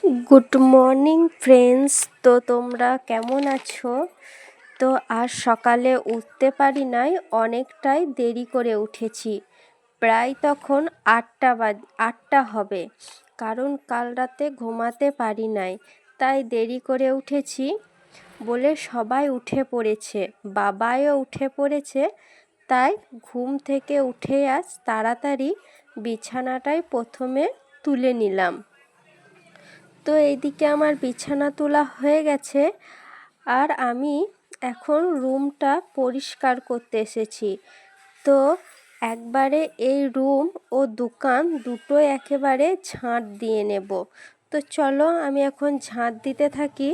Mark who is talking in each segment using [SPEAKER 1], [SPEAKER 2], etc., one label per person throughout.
[SPEAKER 1] Good morning friends. তো তোমরা কেমন আছো? তো আজ সকালে উঠতে পারি নাই, অনেকটাই দেরি করে উঠেছি। প্রায় তখন 8টা হবে, কারণ কাল রাতে ঘুমাতে পারি নাই, তাই দেরি করে উঠেছি বলে সবাই উঠে পড়েছে, বাবাও উঠে পড়েছে। তাই ঘুম থেকে উঠে আজ তাড়াতাড়ি বিছানাটাই প্রথমে তুলে নিলাম। তো এইদিকে আমার বিছানা তোলা হয়ে গেছে, আর আমি এখন রুমটা পরিষ্কার করতে এসেছি। তো একবারে এই রুম ও দোকান দুটোই একেবারে ঝাঁট দিয়ে নেব। তো চলো আমি এখন ঝাঁট দিতে থাকি।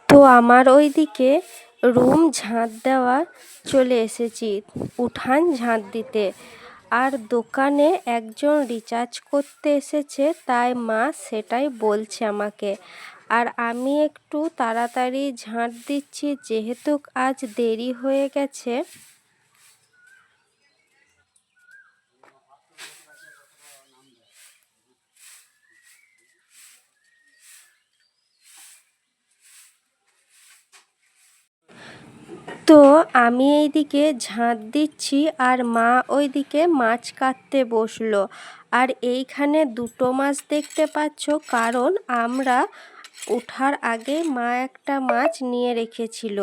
[SPEAKER 1] তো আমার ওইদিকে রুম ঝাঁট দেওয়া চলে এসেছি, উঠান ঝাঁট দিতে। আর দোকানে একজন রিচার্জ করতে এসেছে, তাই মা সেটাই বলছে আমাকে। আর আমি একটু তাড়াতাড়ি ঝাঁট দিচ্ছি, যেহেতু আজ দেরি হয়ে গেছে। তো আমি এইদিকে ঝাঁট দিচ্ছি, আর মা ওইদিকে মাছ কাটতে বসলো। আর এইখানে দুটো মাছ দেখতে পাচ্ছ, কারণ আমরা ওঠার আগে মা একটা মাছ নিয়ে রেখেছিল,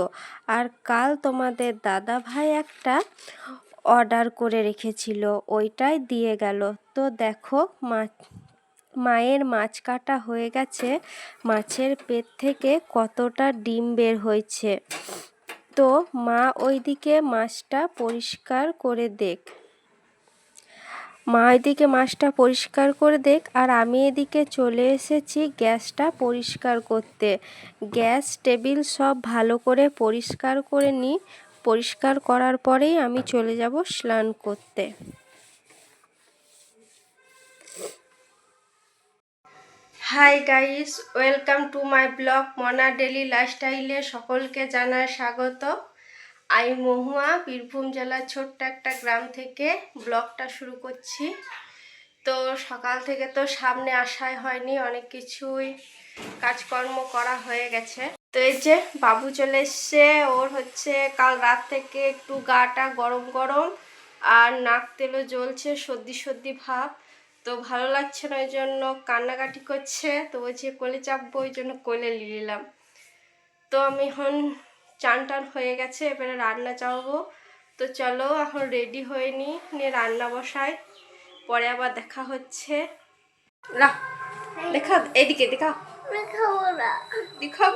[SPEAKER 1] আর কাল তোমাদের দাদা ভাই একটা অর্ডার করে রেখেছিল, ওইটাই দিয়ে গেল। তো দেখো মায়ের মাছ কাটা হয়ে গেছে, মাছের পেট থেকে কতটা ডিম বের হয়েছে। তো মা ওইদিকে মাছটা পরিষ্কার করে দেখ, আর আমি এদিকে চলে এসেছি গ্যাসটা পরিষ্কার করতে। গ্যাস টেবিল সব ভালো করে পরিষ্কার করে নিই, পরিষ্কার করার পরেই আমি চলে যাব স্নান করতে। Hi guys, welcome to my blog মনা ডেলি লাইফস্টাইলে সকলকে জানাই স্বাগত। আমি মহুয়া, বীরভূম জেলার ছোট্ট একটা গ্রাম থেকে ব্লগটা শুরু করছি। তো সকাল থেকে তো সামনে আসাই হয়নি, অনেক কিছুই কাজকর্ম করা হয়ে গেছে। তো এই যে বাবু চলে এসছে, ওর হচ্ছে কাল রাত থেকে একটু গাটা গরম গরম আর নাক তেলও জ্বলছে, সর্দি সর্দি ভাব। তো ভালো লাগছে না, ওই জন্য কান্নাকাটি করছে। তো বলছে কোলে চাপবো, ওই জন্য কোলে নিলাম। তো আমি এখন চান টান হয়ে গেছে, এবারে রান্না চাপাবো। তো চলো এখন রেডি হয়ে নিয়ে রান্না বসাই, পরে আবার দেখা হচ্ছে। দেখা এদিকে দেখাও, দেখাবো না, দেখাও।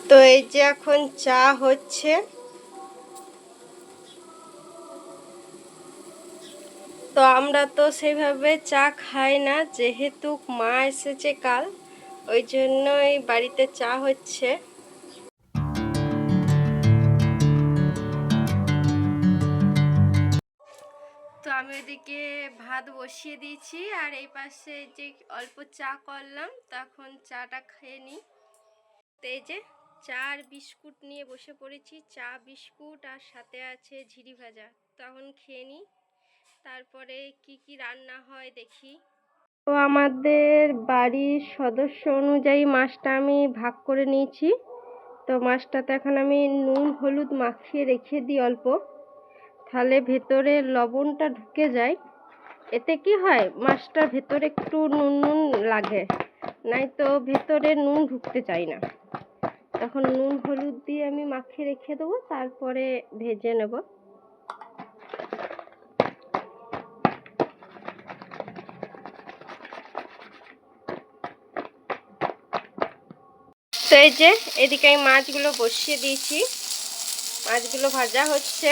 [SPEAKER 1] তো এই যে এখন চা হচ্ছে। তো আমরা তো সেইভাবে চা খাই না, যেহেতু মা এসেছে কাল, ওই জন্যই বাড়িতে চা হচ্ছে। তো আমি ওইদিকে ভাত বসিয়ে দিয়েছি, আর এই পাশে যে অল্প চা করলাম, তখন চাটা খেয়ে নিই। তো এই যে চা আর বিস্কুট নিয়ে বসে পড়েছি, চা বিস্কুট আর সাথে আছে ঝিরি ভাজা। তখন খেয়ে নিই, তারপরে কি রান্না হয় দেখি। তো আমাদের বাড়ির সদস্য অনুযায়ী মাছটা আমি ভাগ করে নিয়েছি। তো মাছটাতে এখন আমি নুন হলুদ মাখিয়ে রেখে দিই অল্প, তাহলে ভেতরে লবণটা ঢুকে যায়। এতে কি হয়, মাছটার ভেতরে একটু নুন নুন লাগে, নাই তো ভেতরে নুন ঢুকতে চায় না। তখন নুন হলুদ দিয়ে আমি মাখিয়ে রেখে দেবো, তারপরে ভেজে নেব। তো এই যে এদিকে আমি মাছগুলো বসিয়ে দিয়েছি, মাছগুলো ভাজা হচ্ছে।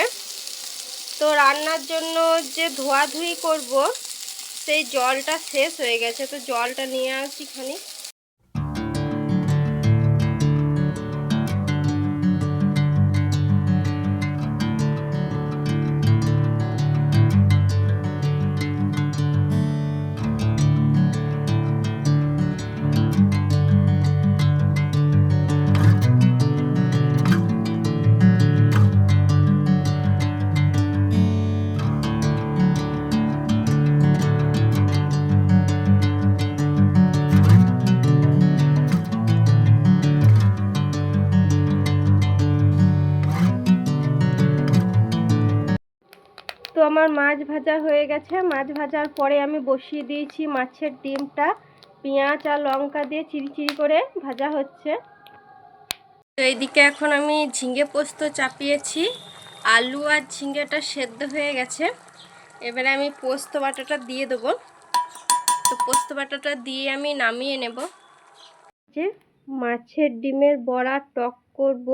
[SPEAKER 1] তো রান্নার জন্য যে ধোয়াধুয়ি করব সেই জলটা শেষ হয়ে গেছে, তো জলটা নিয়ে আসি খানিক। তো আমার মাছ ভাজা হয়ে গেছে, মাছ ভাজার পরে আমি বসিয়ে দিয়েছি মাছের ডিমটা, পেঁয়াজ আর লঙ্কা দিয়ে চিরি করে ভাজা হচ্ছে। তো এইদিকে এখন আমি ঝিঙে পোস্ত চাপিয়েছি, আলু আর ঝিঙেটা সেদ্ধ হয়ে গেছে। এবারে আমি পোস্ত বাটাটা দিয়ে দেবো। তো পোস্ত বাটাটা দিয়ে আমি নামিয়ে নেব। যে মাছের ডিমের বড়া টক করব,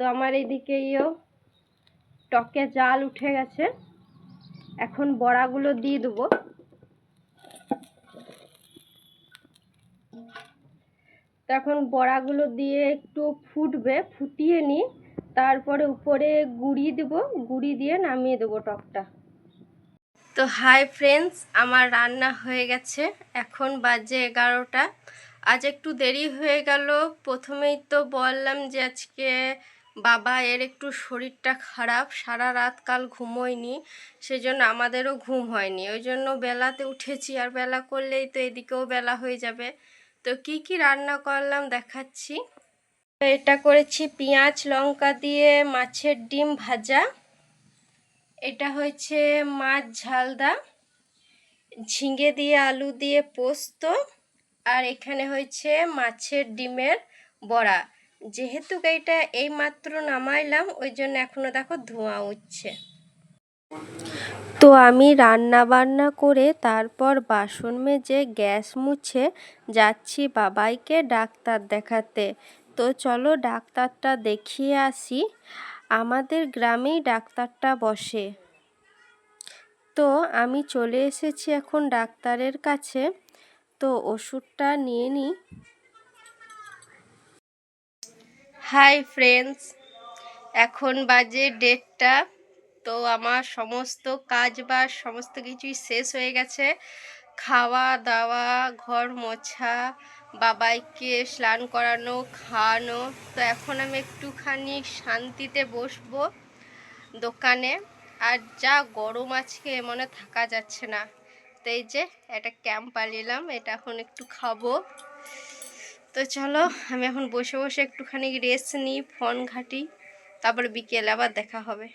[SPEAKER 1] তো আমার এদিকেও টকে জাল উঠে গেছে। এখন বড়াগুলো দিয়ে দেবো। তখন বড়াগুলো দিয়ে একটু ফুটবে, ফুটিয়ে নিই, তারপরে উপরে গুঁড়ি দেব, গুঁড়ি দিয়ে নামিয়ে দেবো টকটা। তো হাই ফ্রেন্ডস, আমার রান্না হয়ে গেছে, এখন বাজে 11টা। আজ একটু দেরি হয়ে গেল। প্রথমেই তো বললাম যে আজকে বাবা এর একটু শরীরটা খারাপ, সারা রাত কাল ঘুমোয়নি, সেই জন্য আমাদেরও ঘুম হয়নি। ওই জন্য বেলাতে উঠেছি, আর বেলা করলেই তো এদিকেও বেলা হয়ে যাবে। তো কি কি রান্না করলাম দেখাচ্ছি। এটা করেছি পেঁয়াজ লঙ্কা দিয়ে মাছের ডিম ভাজা, এটা হয়েছে মাছ ঝালদা, ঝিঙে দিয়ে আলু দিয়ে পোস্ত, আর এখানে হয়েছে মাছের ডিমের বড়া। যেহেতু এটা এইমাত্র নামাইলাম, ওই জন্য এখনো দেখো ধোঁয়া উঠছে। তো আমি রান্না বান্না করে তারপর বাসন মেজে গ্যাস মুছে যাচ্ছি বাবাইকে ডাক্তার দেখাতে। তো চলো ডাক্তারটা দেখিয়ে আসি, আমাদের গ্রামেই ডাক্তারটা বসে। তো আমি চলে এসেছি এখন ডাক্তারের কাছে, তো ওষুধটা নিয়ে নিই। হাই ফ্রেন্ডস, এখন বাজে 1:30। তো আমার সমস্ত কাজ বাজ সমস্ত কিছুই শেষ হয়ে গেছে, খাওয়া দাওয়া, ঘর মোছা, বাবাইকে স্নান করানো, খাওয়ানো। তো এখন আমি একটুখানি শান্তিতে বসবো দোকানে। আর যা গরম আজকে মনে থাকা যাচ্ছে না। তো এই যে একটা ক্যাম্প নিলাম, এটা এখন একটু খাবো। তো চলো আমি এখন বসে বসে একটুখানি রেস্ট নিই, ফোন ঘাঁটি, তারপরে বিকেলে আবার দেখা হবে।